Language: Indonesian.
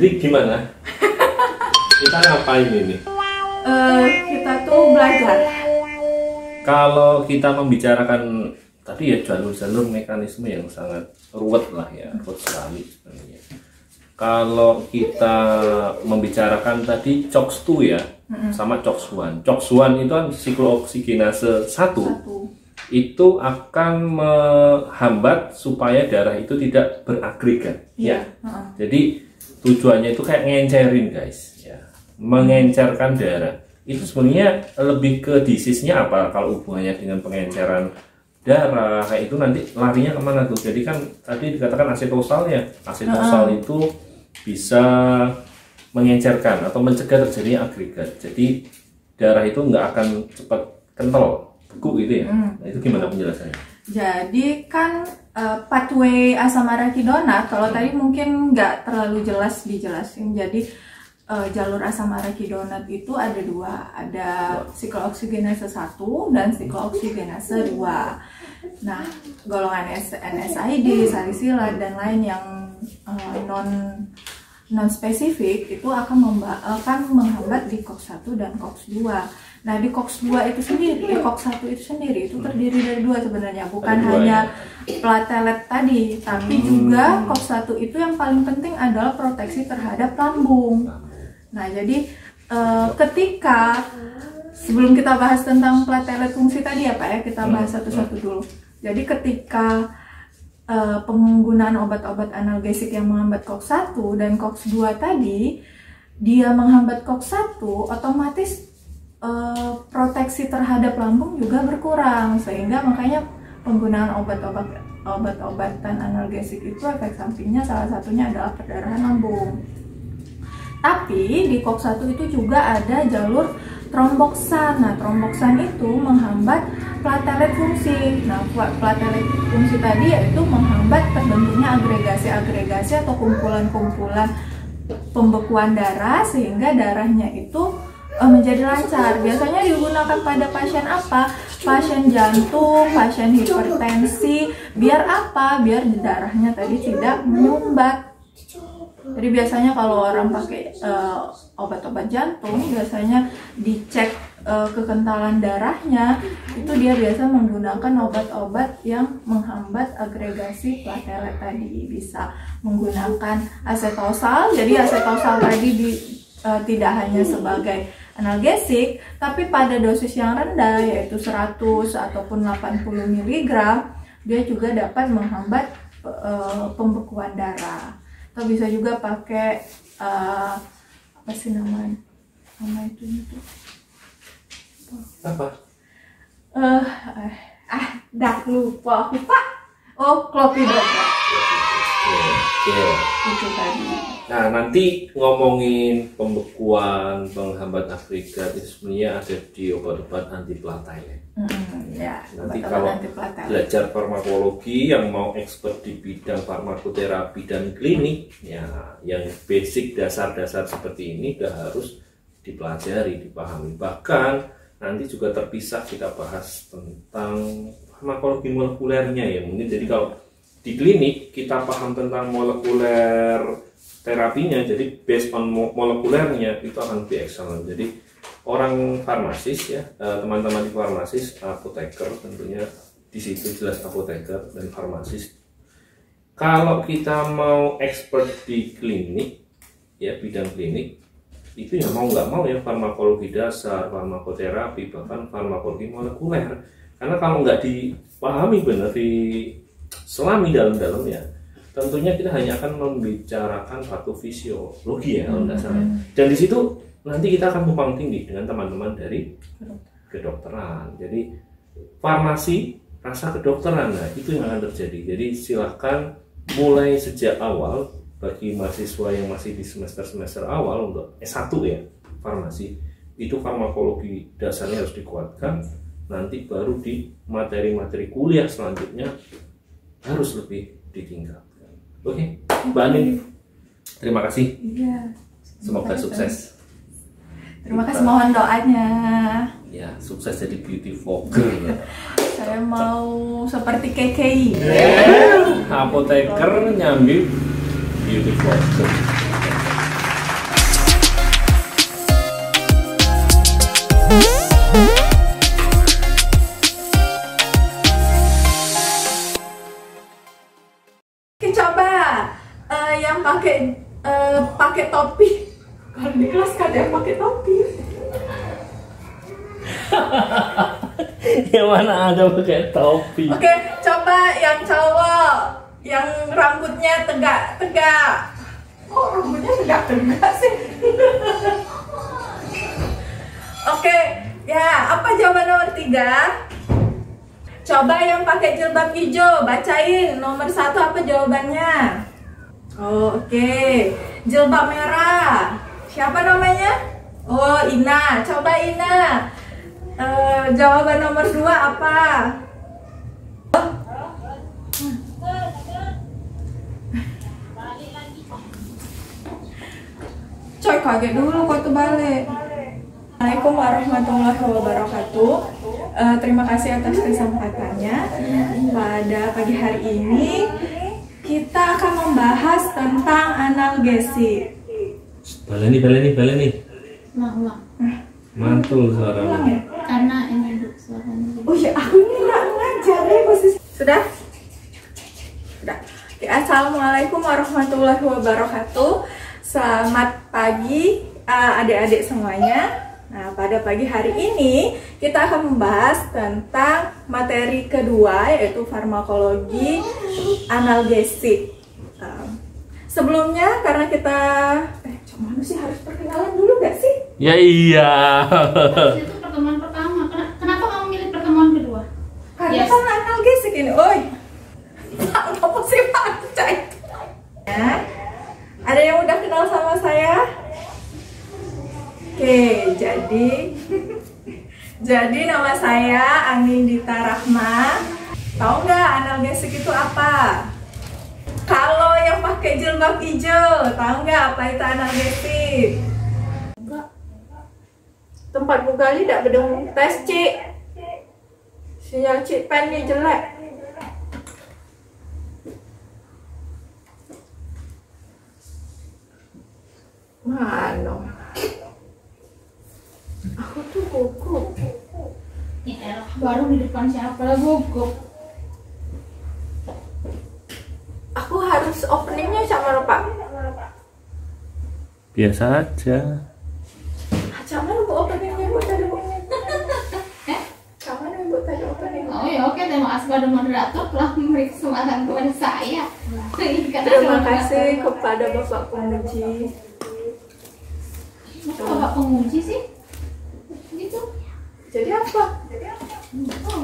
Jadi gimana? Kita ngapain ini? Kita tuh belajar. Kalau kita membicarakan tadi ya jalur-jalur mekanisme yang sangat ruwet lah ya, ruwet sekali sebenarnya. Kalau kita membicarakan tadi COX-2 ya, sama COX-1. COX-1 itu kan siklooksigenase 1. Itu akan menghambat supaya darah itu tidak beragregat ya. Jadi tujuannya itu kayak ngencerin guys ya, mengencerkan darah. Itu sebenarnya lebih ke disease-nya apa kalau hubungannya dengan pengenceran darah kayak itu nanti larinya kemana tuh? Jadi kan tadi dikatakan asetosal ya, asetosal itu bisa mengencerkan atau mencegah terjadinya agregat. Jadi darah itu nggak akan cepat kental, beku gitu ya. Nah, itu gimana penjelasannya? Jadi kan pathway asam arachidonat kalau tadi mungkin nggak terlalu jelas dijelasin. Jadi jalur asam arachidonat itu ada dua, ada siklooksigenase 1 dan siklooksigenase 2. Nah, golongan NSAID, salisilat dan lain yang non spesifik itu akan menghambat di COX-1 dan COX-2. Nah, di COX-2 itu sendiri, COX-1 itu sendiri itu terdiri dari dua sebenarnya, bukan hanya platelet tadi, tapi juga COX-1 itu yang paling penting adalah proteksi terhadap lambung. Nah, jadi ketika sebelum kita bahas tentang platelet fungsi tadi ya Pak ya, kita bahas satu-satu dulu. Jadi ketika penggunaan obat-obat analgesik yang menghambat COX-1 dan COX-2 tadi, dia menghambat COX-1, otomatis proteksi terhadap lambung juga berkurang, sehingga makanya penggunaan obat-obatan analgesik itu efek sampingnya salah satunya adalah perdarahan lambung. Tapi di COX-1 itu juga ada jalur tromboksan. Nah, tromboksan itu menghambat platelet fungsi. Nah, platelet fungsi tadi yaitu menghambat terbentuknya agregasi-agregasi atau kumpulan-kumpulan pembekuan darah sehingga darahnya itu menjadi lancar. Biasanya digunakan pada pasien apa? Pasien jantung, pasien hipertensi. Biar apa? Biar darahnya tadi tidak menyumbat. Jadi biasanya kalau orang pakai obat-obat jantung, biasanya dicek kekentalan darahnya, itu dia biasa menggunakan obat-obat yang menghambat agregasi platelet tadi. Bisa menggunakan asetosal, jadi asetosal tadi tidak hanya sebagai analgesik, tapi pada dosis yang rendah yaitu 100 ataupun 80 mg, dia juga dapat menghambat pembekuan darah. Atau bisa juga pakai apa sih nama itu Apa? Dah lupa aku Pak. Oh, clopidogrel. Itu tadi. Nah, nanti ngomongin pembekuan, penghambat agregat itu sebenarnya ada di obat-obat anti platelet. Ya, nanti kalau belajar farmakologi yang mau expert di bidang farmakoterapi dan klinik, ya yang basic dasar-dasar seperti ini udah harus dipelajari, dipahami. Bahkan nanti juga terpisah kita bahas tentang farmakologi molekulernya ya. Mungkin jadi kalau di klinik kita paham tentang molekuler terapinya, jadi based on molekulernya itu akan lebih excellent. Jadi orang farmasis ya, teman-teman di farmasis, apoteker tentunya di situ jelas apoteker dan farmasis. Kalau kita mau expert di klinik ya, bidang klinik itu ya mau nggak mau ya farmakologi dasar, farmakoterapi, bahkan farmakologi molekuler. Karena kalau nggak dipahami benar, diselami dalam-dalam ya, tentunya kita hanya akan membicarakan patofisiologi ya kalau nggak salah. Dan di situ nanti kita akan tumpang tindih dengan teman-teman dari kedokteran. Jadi farmasi rasa kedokteran, nah itu yang akan terjadi. Jadi silahkan mulai sejak awal bagi mahasiswa yang masih di semester awal untuk S1 ya, farmasi itu farmakologi dasarnya harus dikuatkan. Nanti baru di materi-materi kuliah selanjutnya harus lebih ditingkatkan. Oke, Mbak Anin, terima kasih. Semoga sukses. Terima kasih, mohon doanya. Ya, sukses jadi beauty vlogger ya. Saya mau seperti KKI. Apoteker nyambi beauty vlogger. pakai topi. Kalau di kelas gak ada yang pakai topi. Yang mana ada pakai topi? Oke, coba yang cowok yang rambutnya tegak-tegak. Oh, rambutnya tegak-tegak sih. Oke, ya, apa jawaban nomor 3? Coba yang pakai jilbab hijau, bacain nomor 1 apa jawabannya? Oh, oke. Jilbab merah. Siapa namanya? Oh, Ina. Coba Ina. Jawaban nomor 2 apa? Coy, kaget dulu kok tuh balik. Assalamualaikum warahmatullahi wabarakatuh. Terima kasih atas kesempatannya. Pada pagi hari ini kita akan membahas tentang analgesia. Baleni. Ulang. Mantul suaranya. Ulang ya? Karena ini Bu suaranya. Oh ya, aku ini nggak ngajar ya posisi. Sudah? Sudah. Oke, assalamualaikum warahmatullahi wabarakatuh. Selamat pagi adik-adik semuanya. Nah, pada pagi hari ini kita akan membahas tentang materi kedua, yaitu farmakologi analgesik. Sebelumnya karena kita cuman sih harus perkenalan dulu gak sih? Ya iya. Itu pertemuan pertama. Kenapa kamu milih pertemuan kedua? Karena kan analgesik ini. Oi. Apa sih baca itu? Ya. Ada yang udah kenal sama saya? Oke, jadi nama saya Anindita Rahma. Tahu nggak analgesik itu apa? Kalau yang pakai jilbab hijau, tahu nggak apa itu analgesik? Enggak. Tempat Bu Gali tidak gedung tes, Cik. Sinyal Cik pennya jelek. Mana? Aku tuh gugup. Ya elah, baru di depan siapa lah gugup. Aku harus openingnya sama Pak. Biasa aja. Sama Bu openingnya Bu tadi Bu. Sama Bu tadi opening. Oh ya oke, terima kasih kepada moderator telah memberi kesempatan kepada saya. Terima kasih kepada Bapak Penguji. Masa Bapak penguji sih? Gitu. Jadi apa? Oh,